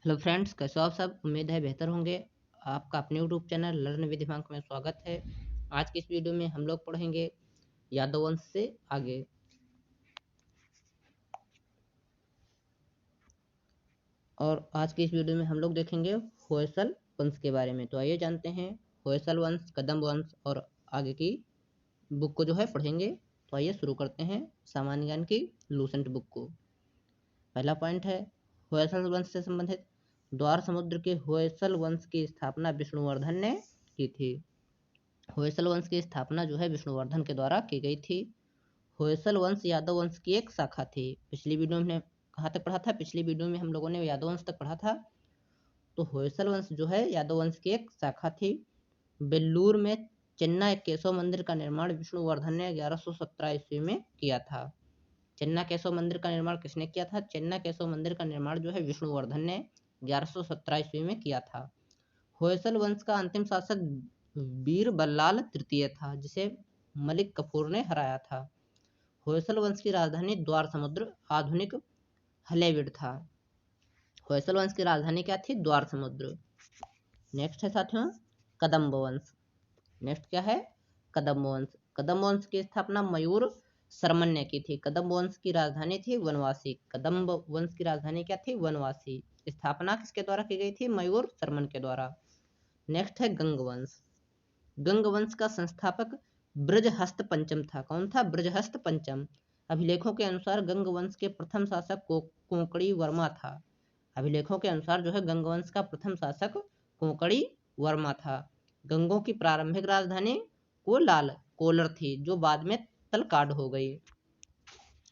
Hello friends, कैसे हो आप सब। उम्मीद है बेहतर होंगे। आपका अपने यूट्यूब चैनल लर्न विद दिमाग में स्वागत है। आज की इस वीडियो में हम लोग पढ़ेंगे यादव वंश से आगे। और आज की इस वीडियो में हम लोग देखेंगे होयसल वंश के बारे में। तो आइए जानते हैं होयसल वंश, कदम वंश और आगे की बुक को जो है पढ़ेंगे। तो आइए शुरू करते हैं सामान्य ज्ञान की लूसेंट बुक को। पहला पॉइंट है होयसल वंश से संबंधित। द्वार समुद्र के होयसल वंश की स्थापना विष्णुवर्धन ने की थी। होयसल वंश की स्थापना जो है विष्णुवर्धन के द्वारा की गई थी। होयसल वंश यादव वंश की एक शाखा थी। पिछली वीडियो में हमने कहाँ तक पढ़ा था? पिछली वीडियो में हम लोगों ने यादव वंश तक पढ़ा था। तो होयसल वंश जो है यादव वंश की एक शाखा थी। बेल्लूर में चेन्नई केशव मंदिर का निर्माण विष्णुवर्धन ने 1117 ईस्वी में किया था। चेन्नई केशव मंदिर का निर्माण किसने किया था? चेन्नई केशव मंदिर का निर्माण जो है विष्णुवर्धन ने 1117 ईस्वी में किया था। होयसल वंश का अंतिम शासक वीर बल्लाल तृतीय था, जिसे मलिक कफूर ने हराया था। होयसल वंश की राजधानी द्वार समुद्र, आधुनिक हलेविड था। होयसल वंश की राजधानी क्या थी? द्वार समुद्र। नेक्स्ट है साथियों कदम्ब वंश। नेक्स्ट क्या है? कदम्ब वंश। कदम्ब वंश की स्थापना मयूर शर्मन ने की थी। कदम्ब वंश की राजधानी थी वनवासी। कदम्ब वंश की राजधानी क्या थी? वनवासी। स्थापना किसके द्वारा की गई थी? मयूर शर्मन के द्वारा। नेक्स्ट है गंग वंश। गंग वंश का संस्थापक ब्रजहस्त पंचम था। कौन था? ब्रजहस्त पंचम। अभिलेखों के अनुसार गंग वंश के प्रथम शासक कोंकणी वर्मा था। अभिलेखों के अनुसार जो है गंग वंश का प्रथम शासक कोंकणी वर्मा था। गंगों की प्रारंभिक राजधानी कोलर थी, जो बाद में तलकाड हो गई।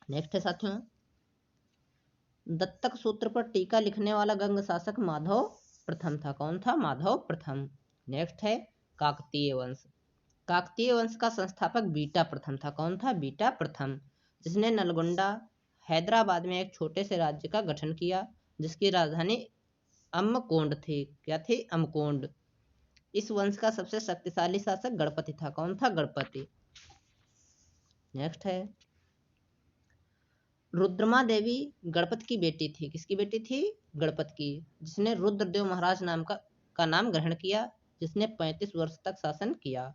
नेक्स्ट है साथियों दत्तक सूत्र पर टीका लिखने वाला गंग शासक माधव प्रथम था। कौन था? माधव प्रथम। नेक्स्ट है काकतीय वंश। काकतीय वंश का संस्थापक बीटा प्रथम था। कौन था? बीटा प्रथम, जिसने नलगोंडा हैदराबाद में एक छोटे से राज्य का गठन किया, जिसकी राजधानी अम्मकोंड थी। क्या थी? अम्मकोंड। इस वंश का सबसे शक्तिशाली शासक गणपति था। कौन था? गणपति। नेक्स्ट है रुद्रमा देवी गणपत की बेटी थी। किसकी बेटी थी? गणपत की, जिसने रुद्रदेव महाराज का नाम ग्रहण किया, जिसने 35 वर्ष तक शासन किया।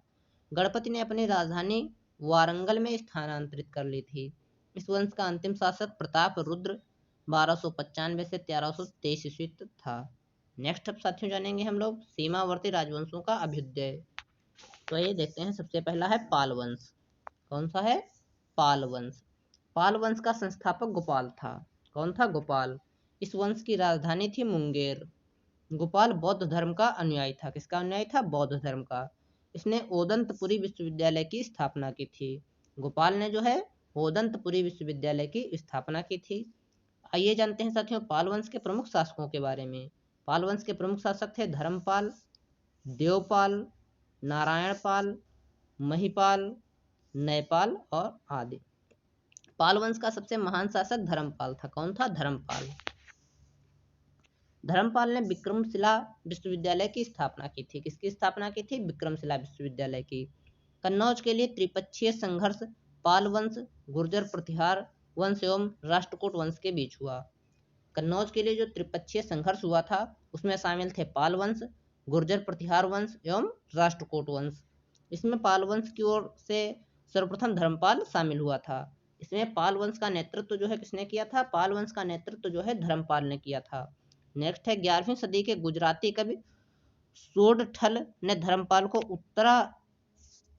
गणपति ने अपनी राजधानी वारंगल में स्थानांतरित कर ली थी। इस वंश का अंतिम शासक प्रताप रुद्र 1295 से 1323 ईस्वी तक था। नेक्स्ट अब साथियों जानेंगे हम लोग सीमावर्ती राजवंशों का अभ्युदय। तो ये देखते हैं। सबसे पहला है पाल वंश। कौन सा है? पाल वंश। पाल वंश का संस्थापक गोपाल था। कौन था? गोपाल। इस वंश की राजधानी थी मुंगेर। गोपाल बौद्ध धर्म का अनुयायी था। किसका अनुयायी था? बौद्ध धर्म का। इसने ओदंतपुरी विश्वविद्यालय की स्थापना की थी। गोपाल ने जो है ओदंतपुरी विश्वविद्यालय की स्थापना की थी। आइए जानते हैं साथियों पाल वंश के प्रमुख शासकों के बारे में। पाल वंश के प्रमुख शासक थे धर्मपाल, देवपाल, नारायणपाल, महिपाल, नयपाल और आदि। पाल वंश का सबसे महान शासक धर्मपाल था। कौन था? धर्मपाल। धर्मपाल ने विक्रमशिला विश्वविद्यालय की स्थापना की थी। किसकी स्थापना की थी? विक्रमशिला विश्वविद्यालय की। कन्नौज के लिए त्रिपक्षीय संघर्ष पाल वंश, गुर्जर प्रतिहार वंश एवं राष्ट्रकूट वंश के बीच हुआ। कन्नौज के लिए जो त्रिपक्षीय संघर्ष हुआ था उसमें शामिल थे पाल वंश, गुर्जर प्रतिहार वंश एवं राष्ट्रकूट वंश। इसमें पाल वंश की ओर से सर्वप्रथम धर्मपाल शामिल हुआ था। इसमें पाल वंश का नेतृत्व जो है किसने किया था? पाल वंश का नेतृत्व जो है धर्मपाल ने किया था। नेक्स्ट है 11वीं सदी के गुजराती कवि सोडठल ने धर्मपाल को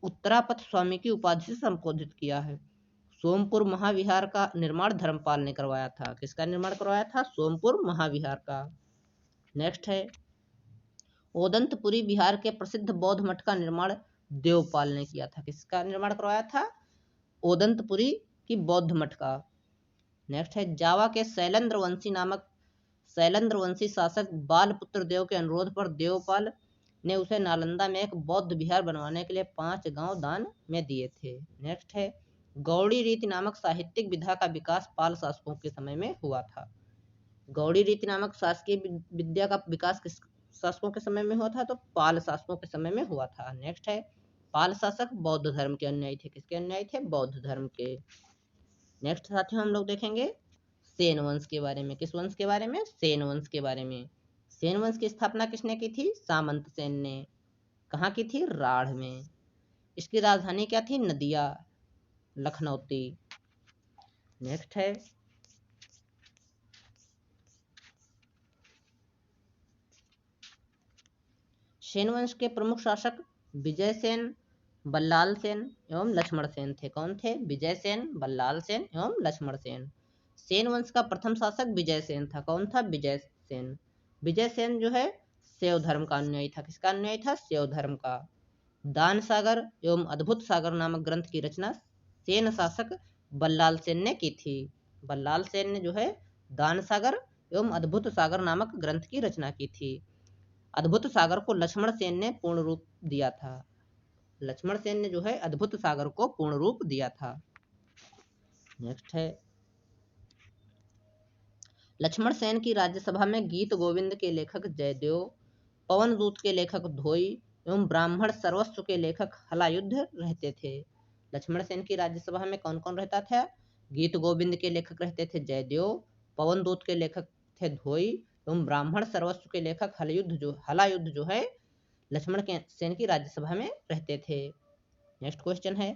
उत्तरापथ स्वामी की उपाधि से संबोधित किया है। सोमपुर महाविहार का निर्माण धर्मपाल ने करवाया था। किसका निर्माण करवाया था? सोमपुर महाविहार का। नेक्स्ट है ओदंतपुरी बिहार के प्रसिद्ध बौद्ध मठ का निर्माण देवपाल ने किया था। किसका निर्माण करवाया था? ओदंतपुरी की बौद्ध मठ का। नेक्स्ट है जावा के शैलेंद्र वंशी शासक बालपुत्र देव के अनुरोध पर देवपाल ने उसे नालंदा में एक बौद्ध विहार बनवाने के लिए 5 गांव दान में दिए थे। नेक्स्ट है गौड़ी रीति नामक साहित्यिक विधा का विकास पाल शासकों के समय में हुआ था। गौड़ी रीति नामक शासकीय विद्या का विकास किस शासकों के समय में हुआ था? तो पाल शासकों के समय में हुआ था। नेक्स्ट है पाल शासक बौद्ध धर्म के अनुयायी थे। किसके अनुयायी थे? बौद्ध धर्म के। नेक्स्ट साथियों हम लोग देखेंगे सेन वंश के बारे में। किस वंश के बारे में? सेन वंश के बारे में। सेन वंश की स्थापना किसने की थी? सामंत सेन ने। कहाँ की थी? राढ़ में। इसकी राजधानी क्या थी? नदिया, लखनौती। नेक्स्ट है सेन वंश के प्रमुख शासक विजय सेन, बल्लाल सेन एवं लक्ष्मण सेन थे। कौन थे? विजय सेन, बल्लाल सेन एवं लक्ष्मण सेन। सेन वंश का प्रथम शासक विजय सेन था। कौन था? विजय सेन। विजय सेन जो है शैव धर्म का अनुयायी था। किसका अनुयायी था? शैव धर्म का। दान सागर एवं अद्भुत सागर नामक ग्रंथ की रचना सेन शासक बल्लाल सेन ने की थी। बल्लाल सेन ने जो है दान सागर एवं अद्भुत सागर नामक ग्रंथ की रचना की थी। अद्भुत सागर को लक्ष्मण सेन ने पूर्ण रूप दिया था। लक्ष्मण सेन ने जो है अद्भुत सागर को पूर्ण रूप दिया था। नेक्स्ट है लक्ष्मण सेन की राज्यसभा में गीत गोविंद के लेखक जयदेव, पवन दूत के लेखक धोई एवं ब्राह्मण सर्वस्व के लेखक हलायुद्ध रहते थे। लक्ष्मण सेन की राज्यसभा में कौन कौन रहता था? गीत गोविंद के लेखक रहते थे जयदेव, पवन दूत के लेखक थे धोई एवं ब्राह्मण सर्वस्व के लेखक हलायुद्ध जो है लक्ष्मण सेन की राज्यसभा में रहते थे। नेक्स्ट क्वेश्चन है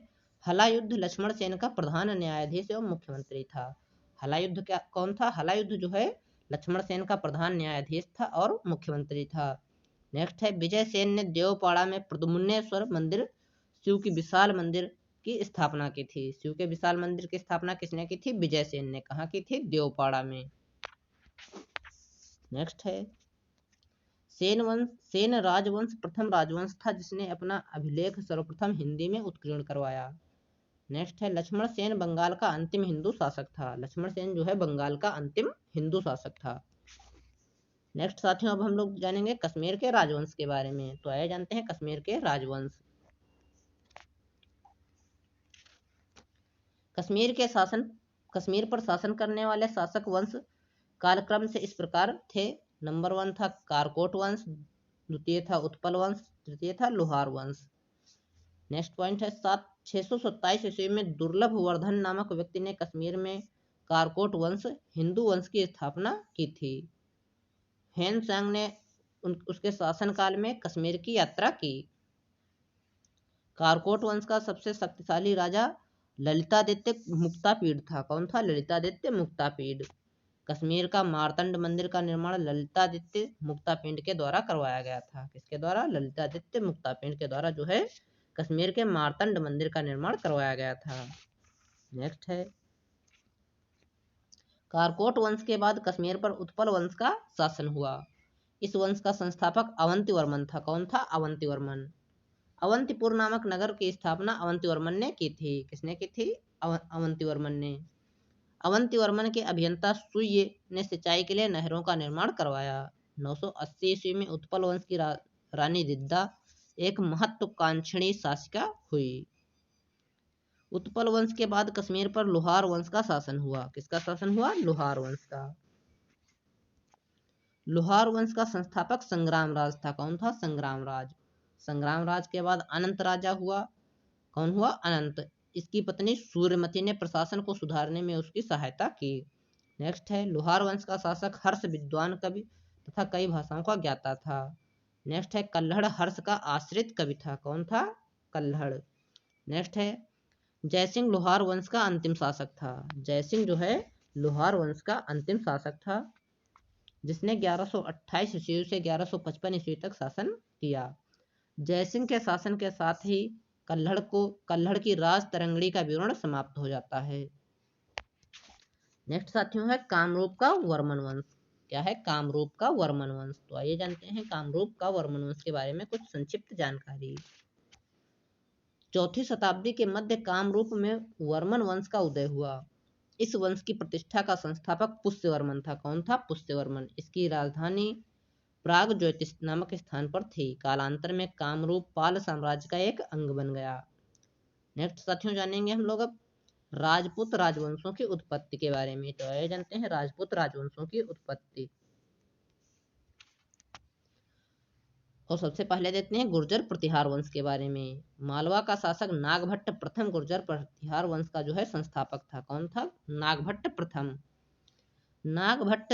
हलायुद्ध लक्ष्मण सेन का प्रधान न्यायाधीश एवं मुख्यमंत्री था। हलायुद्ध क्या कौन था? हलायुद्ध जो है लक्ष्मण सेन का प्रधान न्यायाधीश था और मुख्यमंत्री था। नेक्स्ट है विजय सेन ने देवपाड़ा में प्रद्युम्नेश्वर मंदिर, शिव की विशाल मंदिर की स्थापना की थी। शिव के विशाल मंदिर की स्थापना किसने की थी? विजय सेन ने। कहाँ की थी? देवपाड़ा में। नेक्स्ट है सेन राजवंश प्रथम राजवंश था जिसने अपना अभिलेख सर्वप्रथम हिंदी में उत्कीर्ण करवाया। नेक्स्ट है लक्ष्मण सेन बंगाल का अंतिम हिंदू शासक था। लक्ष्मण सेन जो है बंगाल का अंतिम हिंदू शासक था। नेक्स्ट साथियों अब हम लोग जानेंगे कश्मीर के राजवंश के बारे में। तो आइए जानते हैं कश्मीर के राजवंश। कश्मीर पर शासन करने वाले शासक वंश कालक्रम से इस प्रकार थे। नंबर 1 था कारकोट वंश, द्वितीय था उत्पल वंश, तृतीय था लोहार वंश। नेक्स्ट पॉइंट है 627 ईस्वी में दुर्लभ वर्धन नामक व्यक्ति ने कश्मीर में कारकोट वंश हिंदू वंश की स्थापना की थी। हेन सांग ने उसके शासनकाल में कश्मीर की यात्रा की। कारकोट वंश का सबसे शक्तिशाली राजा ललितादित्य मुक्तापीड था। कौन था? ललितादित्य मुक्तापीड। कश्मीर का मार्तंड मंदिर का निर्माण ललितादित्य मुक्तापिंड के द्वारा करवाया गया था। किसके द्वारा? ललितादित्य मुक्तापिंड के द्वारा जो है कश्मीर के मार्तंड मंदिर का निर्माण करवाया गया था। नेक्स्ट है कारकोट वंश के बाद कश्मीर पर उत्पल वंश का शासन हुआ। इस वंश का संस्थापक अवंतिवर्मन था। कौन था? अवंतिवर्मन। अवंतिपुर नामक नगर की स्थापना अवंतिवर्मन ने की थी। किसने की थी? अवंतिवर्मन ने। अवंतिवर्मन के अभियंता सुय ने सिंचाई के लिए नहरों का निर्माण करवाया। 980 ईस्वी में उत्पल वंश की रानी रिद्दा एक महत्वाकांक्षी शासिका हुई। उत्पल वंश के बाद कश्मीर पर लोहार वंश का शासन हुआ। किसका शासन हुआ? लोहार वंश का। लोहार वंश का संस्थापक संग्रामराज था। कौन था? संग्रामराज। संग्रामराज के बाद अनंत राजा हुआ। कौन हुआ? अनंत। इसकी पत्नी सूर्यमती ने प्रशासन को सुधारने में उसकी सहायता की। नेक्स्ट है लोहार वंश का शासक हर्ष विद्वान कवि तथा कई भाषाओं का ज्ञाता था। नेक्स्ट है कल्हड़ हर्ष का आश्रित कवि था। कौन था? कल्हड़। नेक्स्ट है जयसिंह लोहार वंश का अंतिम शासक था। जयसिंह जो है लोहार वंश का अंतिम शासक था जिसने 1128 ईस्वी से 1155 ईस्वी तक शासन किया। जयसिंह के शासन के साथ ही कल्हड़ की राज तरंगड़ी का विवरण समाप्त हो जाता है। नेक्स्ट साथियों है कामरूप का वर्मन वंश। क्या है? कामरूप का वर्मन वंश। तो आइए जानते हैं कामरूप का वर्मन वंश के बारे में कुछ संक्षिप्त जानकारी। 4वीं शताब्दी के मध्य कामरूप में वर्मन वंश का उदय हुआ। इस वंश की प्रतिष्ठा का संस्थापक पुष्यवर्मन था। कौन था? पुष्यवर्मन। इसकी राजधानी प्राग ज्योतिष नामक स्थान पर थी। कालांतर में कामरूप पाल साम्राज्य का एक अंग बन गया। नेक्स्ट साथियों जानेंगे हम लोग अब राजपूत राजवंशों की उत्पत्ति के बारे में। तो आइए जानते हैं राजपूत राजवंशों की उत्पत्ति। और सबसे पहले देखते हैं गुर्जर प्रतिहार वंश के बारे में। मालवा का शासक नागभट्ट प्रथम गुर्जर प्रतिहार वंश का जो है संस्थापक था। कौन था? नागभट्ट प्रथम। नागभट्ट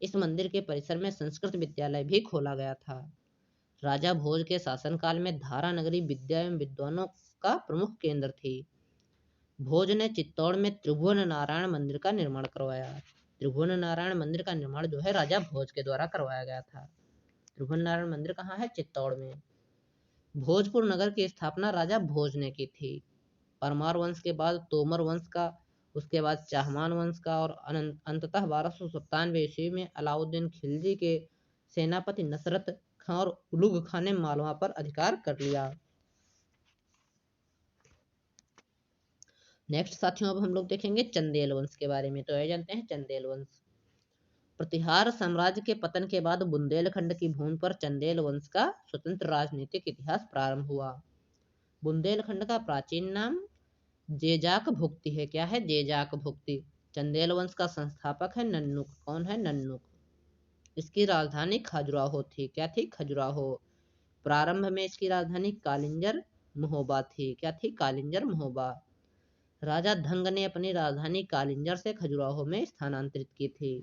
इस मंदिर के परिसर में संस्कृत विद्यालय भी खोला गया था। राजा भोज के शासनकाल में धारा नगरी विद्या एवं विद्वानों का प्रमुख केंद्र थी। भोज ने चित्तौड़ में त्रिभुवन नारायण मंदिर का निर्माण करवाया। त्रिभुवन नारायण मंदिर का निर्माण जो है राजा भोज के द्वारा करवाया गया था। त्रिभुवन नारायण मंदिर कहाँ है? चित्तौड़ में। भोजपुर नगर की स्थापना राजा भोज ने की थी। परमार वंश के बाद तोमर वंश का, उसके बाद चाहमान वंश का और अंततः 1297 ईस्वी में अलाउद्दीन खिलजी के सेनापति नसरत खां और उलुग खां ने मालवा पर अधिकार कर लिया। नेक्स्ट साथियों, अब हम लोग देखेंगे चंदेल वंश के बारे में। तो ये जानते हैं चंदेल वंश। प्रतिहार साम्राज्य के पतन के बाद बुंदेलखंड की भूमि पर चंदेल वंश का स्वतंत्र राजनीतिक इतिहास प्रारंभ हुआ। बुंदेलखंड का प्राचीन नाम जेजाक भुक्ति है। क्या है? जेजाक भुक्ति। चंदेल वंश का संस्थापक है नन्नुक। कौन है? नन्नुक। इसकी राजधानी खजुराहो थी। क्या थी? खजुराहो। प्रारंभ में इसकी राजधानी कालिंजर महोबा थी। क्या थी? कालिंजर महोबा। राजा धंग ने अपनी राजधानी कालिंजर से खजुराहो में स्थानांतरित की थी।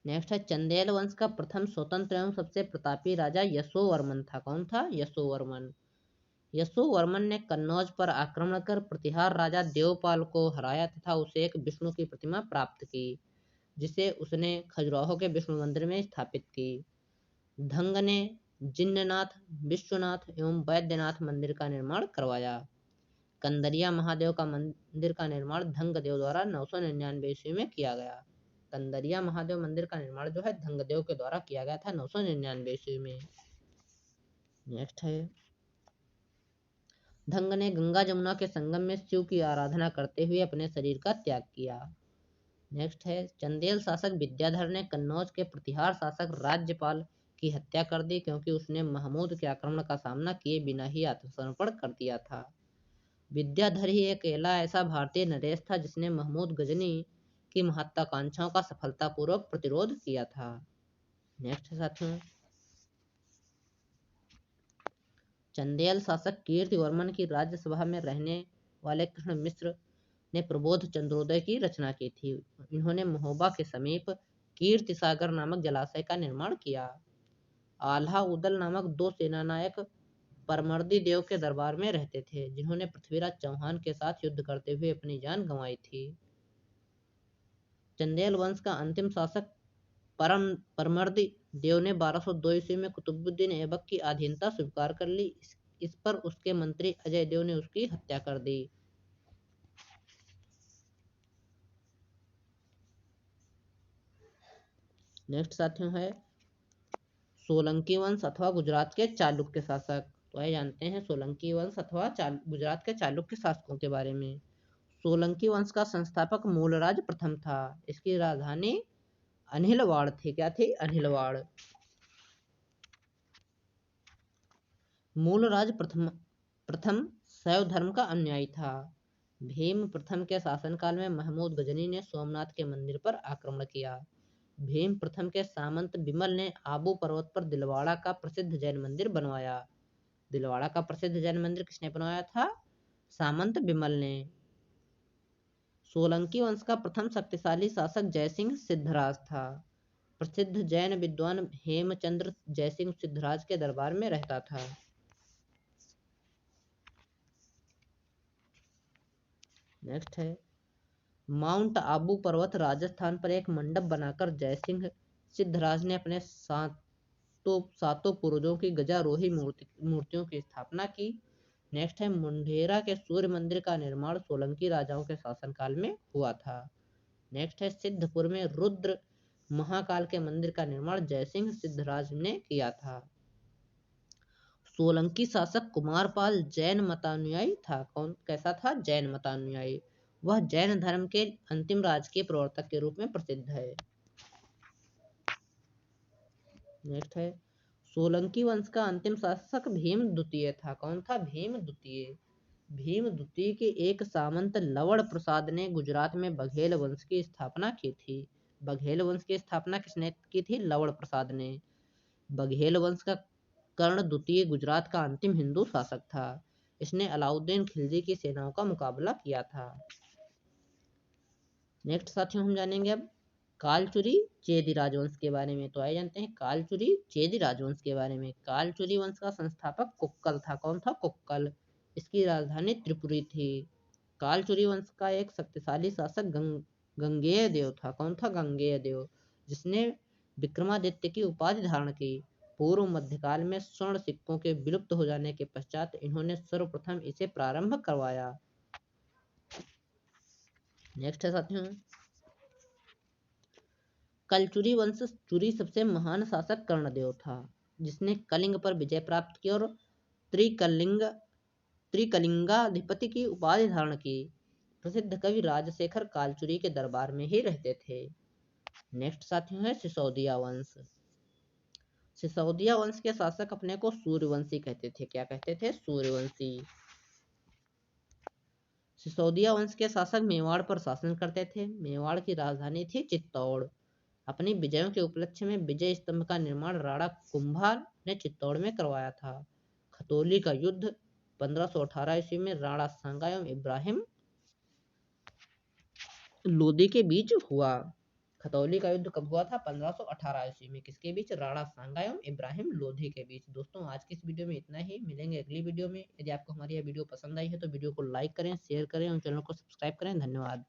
नेक्स्ट है चंदेल वंश का प्रथम स्वतंत्र एवं सबसे प्रतापी राजा यशोवर्मन था। कौन था? यशोवर्मन। यशोवर्मन ने कन्नौज पर आक्रमण कर प्रतिहार राजा देवपाल को हराया तथा उसे एक विष्णु की प्रतिमा प्राप्त की, जिसे उसने खजुराहो के विष्णु मंदिर में स्थापित की। धंग ने जिन्ननाथ, विश्वनाथ एवं वैद्यनाथ मंदिर का निर्माण करवाया। कंदरिया महादेव का मंदिर का निर्माण धंगदेव द्वारा 999 ईस्वी में किया गया। कंदरिया महादेव मंदिर का निर्माण जो है धंगदेव के द्वारा किया गया था 999 ईस्वी में। नेक्स्ट है धंग ने गंगा जमुना के संगम में शिव की आराधना करते हुए अपने शरीर का त्याग किया। नेक्स्ट है चंदेल शासक विद्याधर ने कन्नौज के प्रतिहार शासक राज्यपाल की हत्या कर दी, क्योंकि उसने महमूद के आक्रमण का सामना किए बिना ही आत्मसमर्पण कर दिया था। विद्याधर ही अकेला ऐसा भारतीय नरेश था जिसने महमूद गजनी की महत्वाकांक्षाओं का सफलतापूर्वक प्रतिरोध किया था। नेक्स्ट साथियों, चंदेल शासक कीर्तिवर्मन की राज्यसभा में रहने वाले कृष्ण मिश्र ने प्रबोध चंद्रोदय की रचना की थी। इन्होंने महोबा के समीप कीर्ति सागर नामक जलाशय का निर्माण किया। आल्हा उदल नामक दो सेनानायक परमर्दी देव के दरबार में रहते थे, जिन्होंने पृथ्वीराज चौहान के साथ युद्ध करते हुए अपनी जान गंवाई थी। चंदेल वंश का अंतिम शासक परमर्दी देव ने 1202 ईस्वी में कुतुबुद्दीन ऐबक की अधीनता स्वीकार कर ली। इस पर उसके मंत्री अजय देव ने उसकी हत्या कर दी। नेक्स्ट साथियों है सोलंकी वंश अथवा गुजरात के चालुक्य शासक। तो आइए जानते हैं सोलंकी वंश अथवा गुजरात के चालुक्य शासकों के बारे में। सोलंकी वंश का संस्थापक मूलराज प्रथम था। इसकी राजधानी अनिलवाड़ थी। क्या थी? अनिलवाड़। मूलराज प्रथम शैव धर्म का अनुयायी था। भीम प्रथम के शासनकाल में महमूद गजनी ने सोमनाथ के मंदिर पर आक्रमण किया। भीम प्रथम के सामंत बिमल ने आबू पर्वत पर दिलवाड़ा का प्रसिद्ध जैन मंदिर बनवाया। दिलवाड़ा का प्रसिद्ध जैन मंदिर किसने बनवाया था? सामंत बिमल ने। सोलंकी वंश का प्रथम शक्तिशाली शासक जयसिंह सिद्धराज था। प्रसिद्ध जैन विद्वान हेमचंद्र जयसिंह सिद्धराज के दरबार में रहता था। नेक्स्ट है माउंट आबू पर्वत राजस्थान पर एक मंडप बनाकर जयसिंह सिद्धराज ने अपने सातों पूर्वजों की गजारोही मूर्तियों की स्थापना की। नेक्स्ट है मुंडेरा के सूर्य मंदिर का निर्माण सोलंकी राजाओं के शासनकाल में हुआ था। नेक्स्ट है सिद्धपुर में रुद्र महाकाल के मंदिर का निर्माण जयसिंह सिद्धराज ने किया था। सोलंकी शासक कुमारपाल जैन मतानुयायी था। कौन कैसा था? जैन मतानुयायी। वह जैन धर्म के अंतिम राजकीय प्रवर्तक के रूप में प्रसिद्ध है। नेक्स्ट है सोलंकी वंश का अंतिम शासक भीम द्वितीय था। कौन था? भीम द्वितीय। भीम द्वितीय के एक सामंत लवण प्रसाद ने गुजरात में बघेल वंश की स्थापना की थी। बघेल वंश की स्थापना किसने की थी? लवण प्रसाद ने। बघेल वंश का कर्ण द्वितीय गुजरात का अंतिम हिंदू शासक था। इसने अलाउद्दीन खिलजी की सेनाओं का मुकाबला किया था। नेक्स्ट साथियों हम जानेंगे अब कालचुरी चेदी राजवंश के बारे में। तो आइए जानते हैं कालचुरी चेदी राजवंश के बारे में। कालचुरी वंश का संस्थापक कुक्कल था। कौन था? कुक्कल। इसकी राजधानी त्रिपुरी थी। कालचुरी वंश का एक शक्तिशाली शासक गंगेय देव था। कौन था? गंगेय देव, जिसने विक्रमादित्य की उपाधि धारण की। पूर्व मध्यकाल में स्वर्ण सिक्कों के विलुप्त हो जाने के पश्चात इन्होंने सर्वप्रथम इसे प्रारंभ करवाया। नेक्स्ट है साथियों कलचुरी वंश चुरी सबसे महान शासक कर्णदेव था, जिसने कलिंग पर विजय प्राप्त की और त्रिकलिंग त्रिकलिंगाधिपति की उपाधि धारण की। प्रसिद्ध कवि राजशेखर कालचुरी के दरबार में ही रहते थे। नेक्स्ट साथियों है सिसोदिया वंश। सिसोदिया वंश के शासक अपने को सूर्यवंशी कहते थे। क्या कहते थे? सूर्यवंशी। सिसोदिया वंश के शासक मेवाड़ पर शासन करते थे। मेवाड़ की राजधानी थी चित्तौड़। अपनी विजयों के उपलक्ष्य में विजय स्तंभ का निर्माण राणा कुंभा ने चित्तौड़ में करवाया था। खतौली का युद्ध 1518 ईस्वी में राणा सांगा एवं इब्राहिम लोदी के बीच हुआ। खतौली का युद्ध कब हुआ था? 1518 ईस्वी में। किसके बीच? राणा सांगा एवं इब्राहिम लोधी के बीच। दोस्तों आज की इस वीडियो में इतना ही। मिलेंगे अगली वीडियो में। यदि आपको हमारी यह वीडियो पसंद आई है तो वीडियो को लाइक करें, शेयर करें और चैनल को सब्सक्राइब करें। धन्यवाद।